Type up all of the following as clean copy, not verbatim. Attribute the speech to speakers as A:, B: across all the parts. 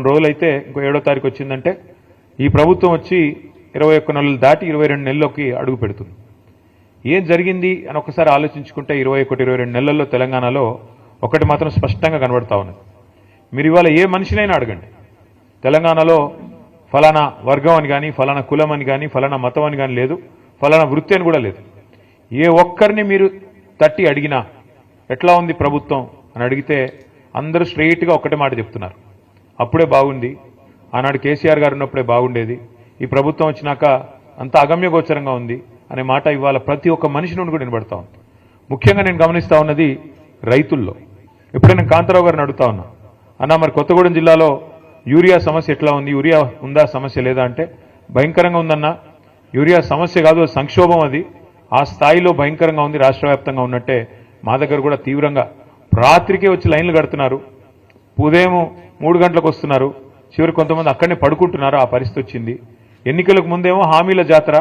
A: రోజులైతే ఇంకో 7వ తారీఖు వచ్చిందంటే ఈ ప్రభుత్వం వచ్చి 21 నెలలు దాటి 22 నెలల్లోకి అడుగు పెడుతుంది. ఏం జరిగింది అని ఒకసారి ఆలోచించుకుంటే 21-22 నెలల్లో తెలంగాణలో ఒకటి మాత్రం స్పష్టంగా కనబడతా ఉన్నది. మీరు ఇవాళ ఏ మనిషినైనా అడగండి, తెలంగాణలో ఫలానా వర్గం అని కానీ, ఫలానా కులం అని కానీ, ఫలానా మతం అని కానీ లేదు, ఫలానా వృత్తి అని కూడా లేదు. ఏ ఒక్కరిని మీరు తట్టి అడిగినా ఎట్లా ఉంది ప్రభుత్వం అని అడిగితే అందరూ స్ట్రెయిట్గా ఒక్కటే మాట చెప్తున్నారు, అప్పుడే బాగుంది, ఆనాడు కేసీఆర్ గారు ఉన్నప్పుడే బాగుండేది, ఈ ప్రభుత్వం వచ్చినాక అంత అగమ్యగోచరంగా ఉంది అనే మాట ఇవాళ ప్రతి ఒక్క మనిషి నుండి కూడా వినబడతా ఉంది. ముఖ్యంగా నేను గమనిస్తా ఉన్నది రైతుల్లో. ఇప్పుడే నేను కాంతారావు గారిని అడుగుతా ఉన్నా, అన్న మరి కొత్తగూడెం జిల్లాలో యూరియా సమస్య ఎట్లా ఉంది, యూరియా ఉందా సమస్య లేదా అంటే భయంకరంగా ఉందన్న, యూరియా సమస్య కాదు సంక్షోభం, అది ఆ స్థాయిలో భయంకరంగా ఉంది, రాష్ట్ర వ్యాప్తంగా ఉన్నట్టే మా దగ్గర కూడా తీవ్రంగా రాత్రికే వచ్చి లైన్లు కడుతున్నారు, ఉదయం 3 గంటలకు వస్తున్నారు, చివరి కొంతమంది అక్కడనే పడుకుంటున్నారు, ఆ పరిస్థితి వచ్చింది. ఎన్నికలకు ముందేమో హామీల జాతర,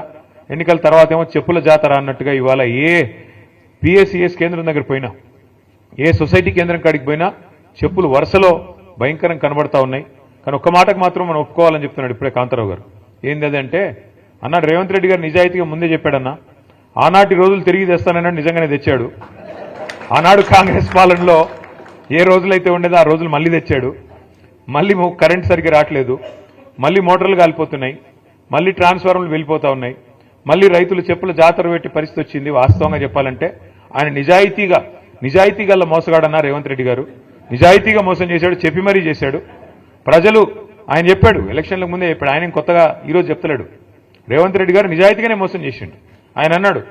A: ఎన్నికల తర్వాత ఏమో చెప్పుల జాతర అన్నట్టుగా ఇవాళ ఏ పిఎస్సిఎస్ కేంద్రం దగ్గర పోయినా, ఏ సొసైటీ కేంద్రం కాడికి పోయినా చెప్పులు వరుసలో భయంకరంగా కనబడతా ఉన్నాయి. కానీ ఒక్క మాటకు మాత్రం మనం ఒప్పుకోవాలని చెప్తున్నాడు ఇప్పుడే కాంతారావు గారు. ఏంది అదంటే అన్నాడు రేవంత్ రెడ్డి గారు నిజాయితీగా ముందే చెప్పాడన్నా, ఆనాటి రోజులు తిరిగి తెస్తానన్నాడు, నిజంగానే తెచ్చాడు. ఆనాడు కాంగ్రెస్ పాలనలో ఏ రోజులైతే ఉండేదో ఆ రోజులు మళ్ళీ తెచ్చాడు. మళ్ళీ కరెంట్ సరిగ్గా రావట్లేదు, మళ్ళీ మోటార్లు కాలిపోతున్నాయి, మళ్ళీ ట్రాన్స్ఫార్మర్లు వెళ్ళిపోతా ఉన్నాయి, మళ్ళీ రైతులు చెప్పుల జాతర పెట్టి పరిస్థితి వచ్చింది. వాస్తవంగా చెప్పాలంటే ఆయన నిజాయితీగా మోసగాడన్నా రేవంత్ రెడ్డి గారు, నిజాయితీగా మోసం చేశాడు, చెప్పి మరీ చేశాడు. ప్రజలు ఆయన చెప్పాడు, ఎలక్షన్లకు ముందే చెప్పాడు, ఆయన కొత్తగా ఈరోజు చెప్తలేడు. రేవంత్ రెడ్డి గారు నిజాయితీగానే మోసం చేసిండు. ఆయన అన్నాడు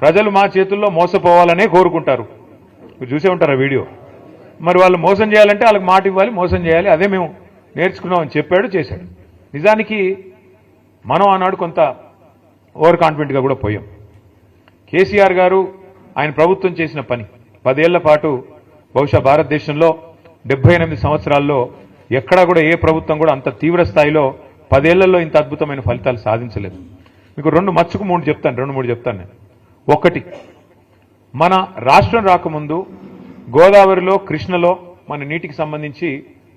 A: ప్రజలు మా చేతుల్లో మోసపోవాలనే కోరుకుంటారు. మీరు చూసే ఉంటారు ఆ వీడియో. మరి వాళ్ళు మోసం చేయాలంటే వాళ్ళకి మాట ఇవ్వాలి, మోసం చేయాలి, అదే మేము నేర్చుకున్నామని చెప్పాడు, చేశాడు. నిజానికి మనం ఆనాడు కొంత ఓవర్ కాన్ఫిడెంట్గా కూడా పోయాం. కేసీఆర్ గారు ఆయన ప్రభుత్వం చేసిన పని 10 ఏళ్ల పాటు బహుశా భారతదేశంలో 78 సంవత్సరాల్లో ఎక్కడా కూడా ఏ ప్రభుత్వం కూడా అంత తీవ్ర స్థాయిలో 10 ఏళ్లలో ఇంత అద్భుతమైన ఫలితాలు సాధించలేదు. మీకు 2 చెప్తాను నేను. ఒకటి, మన రాష్ట్రం రాకముందు గోదావరిలో, కృష్ణలో మన నీటికి సంబంధించి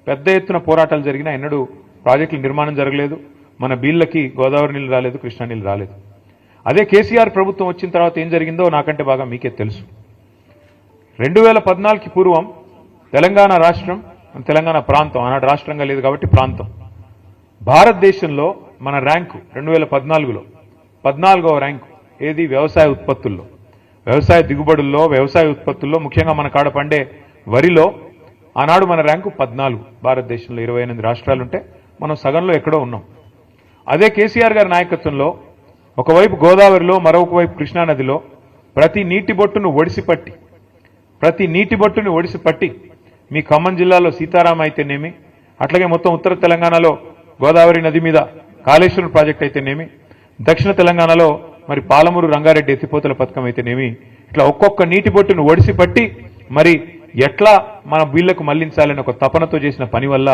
A: పెద్ద ఎత్తున పోరాటాలు జరిగినా ఎన్నడూ ప్రాజెక్టుల నిర్మాణం జరగలేదు, మన బీళ్ళకి గోదావరి నీళ్ళు రాలేదు, కృష్ణా నీళ్ళు రాలేదు. అదే కేసీఆర్ ప్రభుత్వం వచ్చిన తర్వాత ఏం జరిగిందో నాకంటే బాగా మీకే తెలుసు. 2014కి పూర్వం తెలంగాణ రాష్ట్రం, తెలంగాణ ప్రాంతం, ఆనాడు రాష్ట్రంగా లేదు కాబట్టి ప్రాంతం, భారతదేశంలో మన ర్యాంకు 2014లో 14వ ర్యాంకు. ఏది? వ్యవసాయ ఉత్పత్తుల్లో, వ్యవసాయ దిగుబడుల్లో, వ్యవసాయ ఉత్పత్తుల్లో, ముఖ్యంగా మన కాడ పండే వరిలో ఆనాడు మన ర్యాంకు 14. భారతదేశంలో 28 రాష్ట్రాలుంటే మనం సగంలో ఎక్కడో ఉన్నాం. అదే కేసీఆర్ గారి నాయకత్వంలో ఒకవైపు గోదావరిలో, మరొక వైపు కృష్ణానదిలో ప్రతి నీటి బొట్టును ఒడిసిపట్టి మీ ఖమ్మం జిల్లాలో సీతారామ అయితేనేమి, అట్లాగే మొత్తం ఉత్తర తెలంగాణలో గోదావరి నది మీద కాళేశ్వరం ప్రాజెక్ట్ అయితేనేమి, దక్షిణ తెలంగాణలో మరి పాలమూరు రంగారెడ్డి ఎత్తిపోతల పథకం అయితేనేమి, ఇట్లా ఒక్కొక్క నీటి బొట్టును ఒడిసిపట్టి మరి ఎట్లా మన వీళ్లకు మళ్లించాలని ఒక తపనతో చేసిన పని వల్ల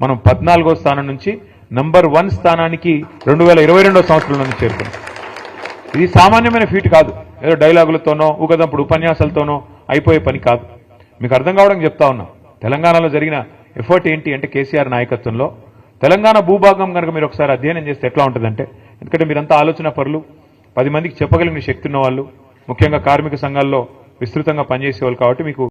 A: మనం 14వ స్థానం నుంచి నంబర్ 1 స్థానానికి 2022వ సంవత్సరంలో చేరుకున్నాం. ఇది సామాన్యమైన ఫీట్ కాదు, ఏదో డైలాగులతోనో ఊగదంపుడు ఉపన్యాసాలతోనో అయిపోయే పని కాదు. మీకు అర్థం కావడం చెప్తా ఉన్నా. తెలంగాణలో జరిగిన ఎఫర్ట్ ఏంటి అంటే కేసీఆర్ నాయకత్వంలో తెలంగాణ భూభాగం కనుక మీరు ఒకసారి అధ్యయనం చేస్తే ఎట్లా ఉంటుందంటే, ఎందుకంటే మీరంతా ఆలోచన పరులు, 10 మందికి చెప్పగలిగిన శక్తి ఉన్న వాళ్ళు, ముఖ్యంగా కార్మిక సంఘాల్లో విస్తృతంగా పనిచేసేవాళ్ళు కాబట్టి మీకు